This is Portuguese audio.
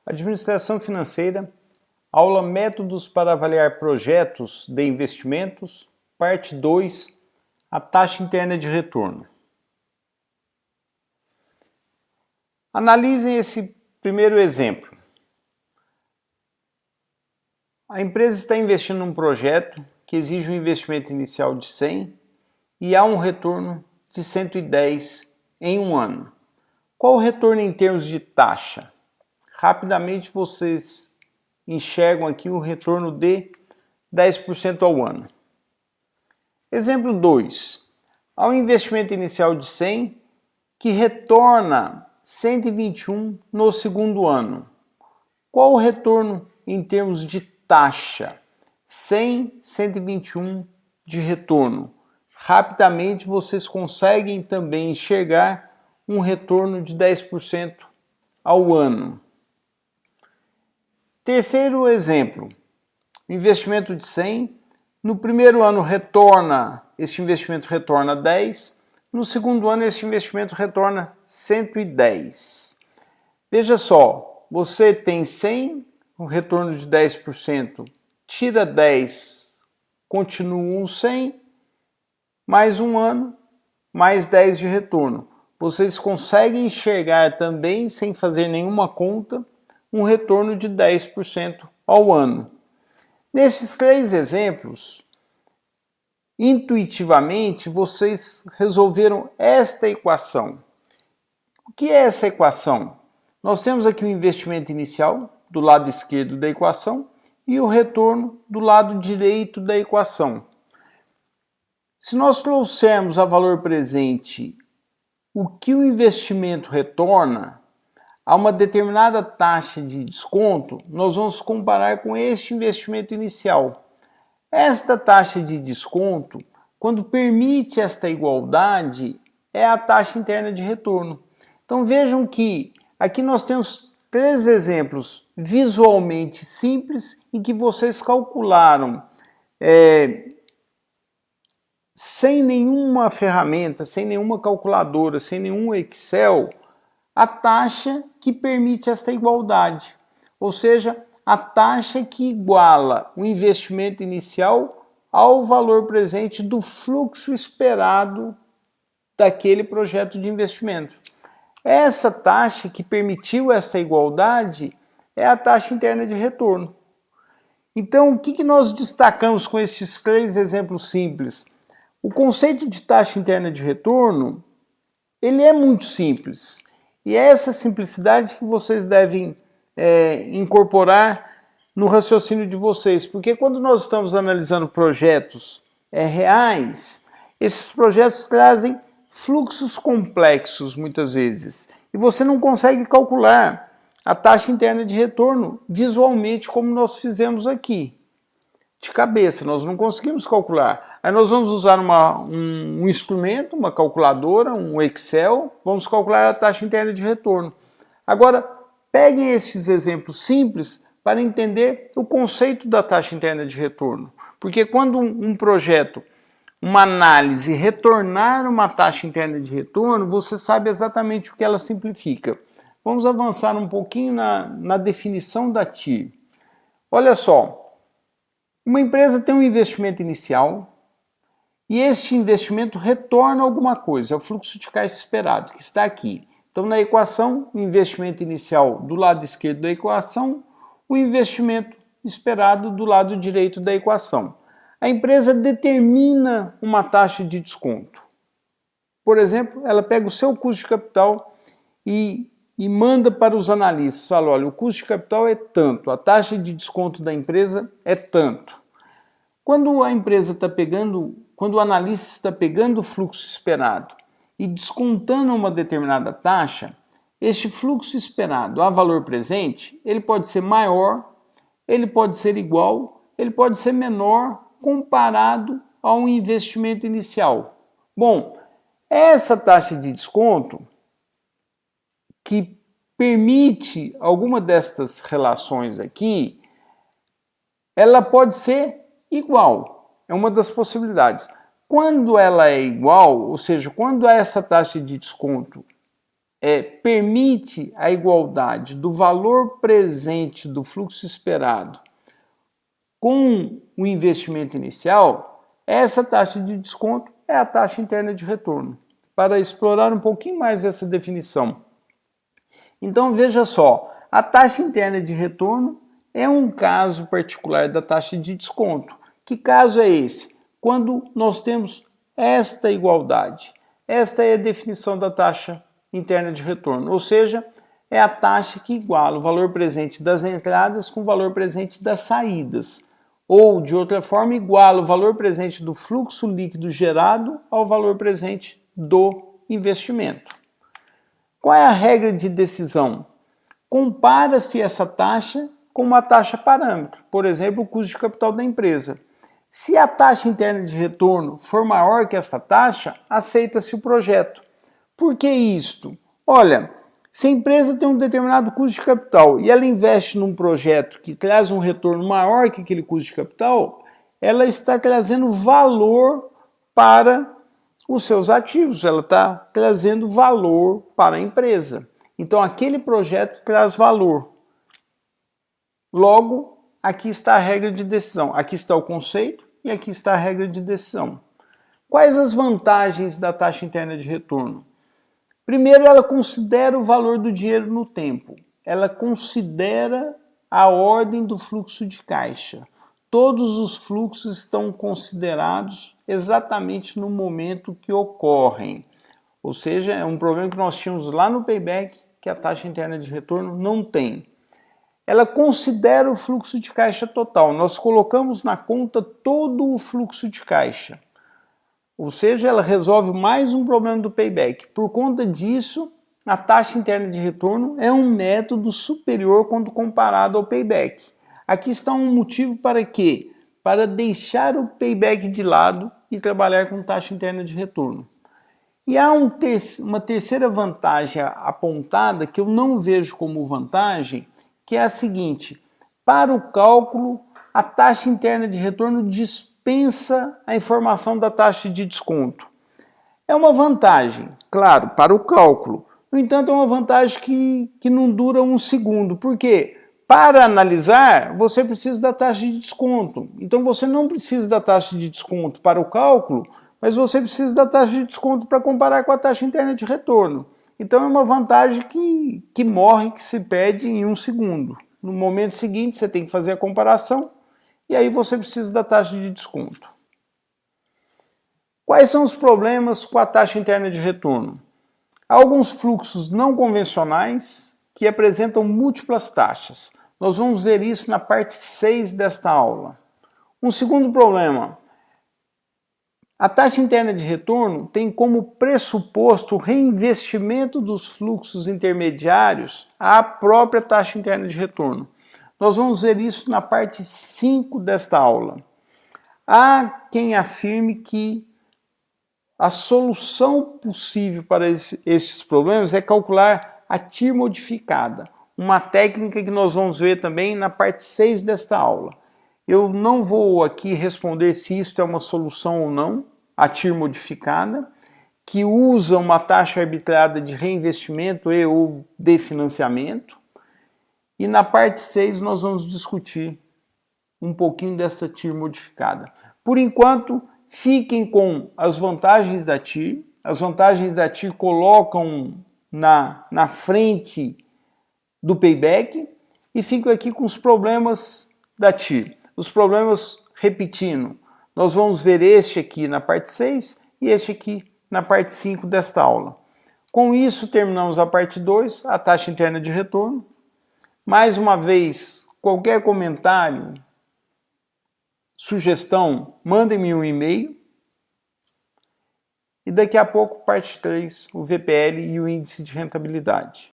Administração financeira, aula Métodos para avaliar projetos de investimentos, parte 2, a taxa interna de retorno. Analisem esse primeiro exemplo. A empresa está investindo num projeto que exige um investimento inicial de 100 e há um retorno de 110 em um ano. Qual o retorno em termos de taxa? Rapidamente vocês enxergam aqui o retorno de 10% ao ano. Exemplo 2. Há um investimento inicial de 100 que retorna 121 no segundo ano. Qual o retorno em termos de taxa? 100, 121 de retorno. Rapidamente vocês conseguem também enxergar um retorno de 10% ao ano. Terceiro exemplo, investimento de 100, no primeiro ano este investimento retorna 10, no segundo ano este investimento retorna 110. Veja só, você tem 100, um retorno de 10%, tira 10, continua um 100, mais um ano, mais 10 de retorno. Vocês conseguem enxergar também, sem fazer nenhuma conta, um retorno de 10% ao ano. Nesses três exemplos, intuitivamente, vocês resolveram esta equação. O que é essa equação? Nós temos aqui o investimento inicial, do lado esquerdo da equação, e o retorno do lado direito da equação. Se nós trouxermos a valor presente o que o investimento retorna, a uma determinada taxa de desconto, nós vamos comparar com este investimento inicial. Esta taxa de desconto, quando permite esta igualdade, é a taxa interna de retorno. Então vejam que aqui nós temos três exemplos visualmente simples em que vocês calcularam sem nenhuma ferramenta, sem nenhuma calculadora, sem nenhum Excel, a taxa que permite esta igualdade, ou seja, a taxa que iguala o investimento inicial ao valor presente do fluxo esperado daquele projeto de investimento. Essa taxa que permitiu essa igualdade é a taxa interna de retorno. Então, o que nós destacamos com esses três exemplos simples? O conceito de taxa interna de retorno, ele é muito simples. E é essa simplicidade que vocês devem incorporar no raciocínio de vocês. Porque quando nós estamos analisando projetos reais, esses projetos trazem fluxos complexos muitas vezes. E você não consegue calcular a taxa interna de retorno visualmente como nós fizemos aqui. De cabeça, nós não conseguimos calcular. Aí nós vamos usar um instrumento, uma calculadora, um Excel, vamos calcular a taxa interna de retorno. Agora, peguem esses exemplos simples para entender o conceito da taxa interna de retorno. Porque quando um projeto, uma análise, retornar uma taxa interna de retorno, você sabe exatamente o que ela simplifica. Vamos avançar um pouquinho na definição da TIR. Olha só. Uma empresa tem um investimento inicial e este investimento retorna alguma coisa, é o fluxo de caixa esperado, que está aqui. Então, na equação, o investimento inicial do lado esquerdo da equação, o investimento esperado do lado direito da equação. A empresa determina uma taxa de desconto. Por exemplo, ela pega o seu custo de capital e manda para os analistas, fala, olha, o custo de capital é tanto, a taxa de desconto da empresa é tanto. Quando o analista está pegando o fluxo esperado e descontando uma determinada taxa, este fluxo esperado a valor presente, ele pode ser maior, ele pode ser igual, ele pode ser menor comparado ao investimento inicial. Bom, essa taxa de desconto que permite alguma destas relações aqui, ela pode ser igual, é uma das possibilidades. Quando ela é igual, ou seja, quando essa taxa de desconto permite a igualdade do valor presente do fluxo esperado com o investimento inicial, essa taxa de desconto é a taxa interna de retorno. Para explorar um pouquinho mais essa definição. Então veja só, a taxa interna de retorno é um caso particular da taxa de desconto. Que caso é esse? Quando nós temos esta igualdade. Esta é a definição da taxa interna de retorno, ou seja, é a taxa que iguala o valor presente das entradas com o valor presente das saídas. Ou, de outra forma, iguala o valor presente do fluxo líquido gerado ao valor presente do investimento. Qual é a regra de decisão? Compara-se essa taxa com uma taxa parâmetro, por exemplo, o custo de capital da empresa. Se a taxa interna de retorno for maior que esta taxa, aceita-se o projeto. Por que isto? Olha, se a empresa tem um determinado custo de capital e ela investe num projeto que traz um retorno maior que aquele custo de capital, ela está trazendo valor para os seus ativos, ela está trazendo valor para a empresa. Então aquele projeto traz valor. Logo, aqui está a regra de decisão, aqui está o conceito e aqui está a regra de decisão. Quais as vantagens da taxa interna de retorno? Primeiro, ela considera o valor do dinheiro no tempo. Ela considera a ordem do fluxo de caixa. Todos os fluxos estão considerados exatamente no momento que ocorrem. Ou seja, é um problema que nós tínhamos lá no payback, que a taxa interna de retorno não tem. Ela considera o fluxo de caixa total. Nós colocamos na conta todo o fluxo de caixa. Ou seja, ela resolve mais um problema do payback. Por conta disso, a taxa interna de retorno é um método superior quando comparado ao payback. Aqui está um motivo para quê? Para deixar o payback de lado e trabalhar com taxa interna de retorno. E há uma terceira vantagem apontada que eu não vejo como vantagem, que é a seguinte: para o cálculo, a taxa interna de retorno dispensa a informação da taxa de desconto. É uma vantagem, claro, para o cálculo. No entanto, é uma vantagem que não dura um segundo. Por quê? Para analisar, você precisa da taxa de desconto. Então, você não precisa da taxa de desconto para o cálculo, mas você precisa da taxa de desconto para comparar com a taxa interna de retorno. Então, é uma vantagem que morre, que se perde em um segundo. No momento seguinte, você tem que fazer a comparação e aí você precisa da taxa de desconto. Quais são os problemas com a taxa interna de retorno? Há alguns fluxos não convencionais que apresentam múltiplas taxas. Nós vamos ver isso na parte 6 desta aula. Um segundo problema: a taxa interna de retorno tem como pressuposto o reinvestimento dos fluxos intermediários à própria taxa interna de retorno. Nós vamos ver isso na parte 5 desta aula. Há quem afirme que a solução possível para estes problemas é calcular a TIR modificada, uma técnica que nós vamos ver também na parte 6 desta aula. Eu não vou aqui responder se isto é uma solução ou não, a TIR modificada, que usa uma taxa arbitrada de reinvestimento e ou de financiamento. E na parte 6 nós vamos discutir um pouquinho dessa TIR modificada. Por enquanto, fiquem com as vantagens da TIR. As vantagens da TIR colocam na frente do payback e fico aqui com os problemas da TIR. Os problemas, repetindo, nós vamos ver este aqui na parte 6 e este aqui na parte 5 desta aula. Com isso, terminamos a parte 2, a taxa interna de retorno. Mais uma vez, qualquer comentário, sugestão, mandem-me um e-mail. E daqui a pouco, parte 3, o VPL e o índice de rentabilidade.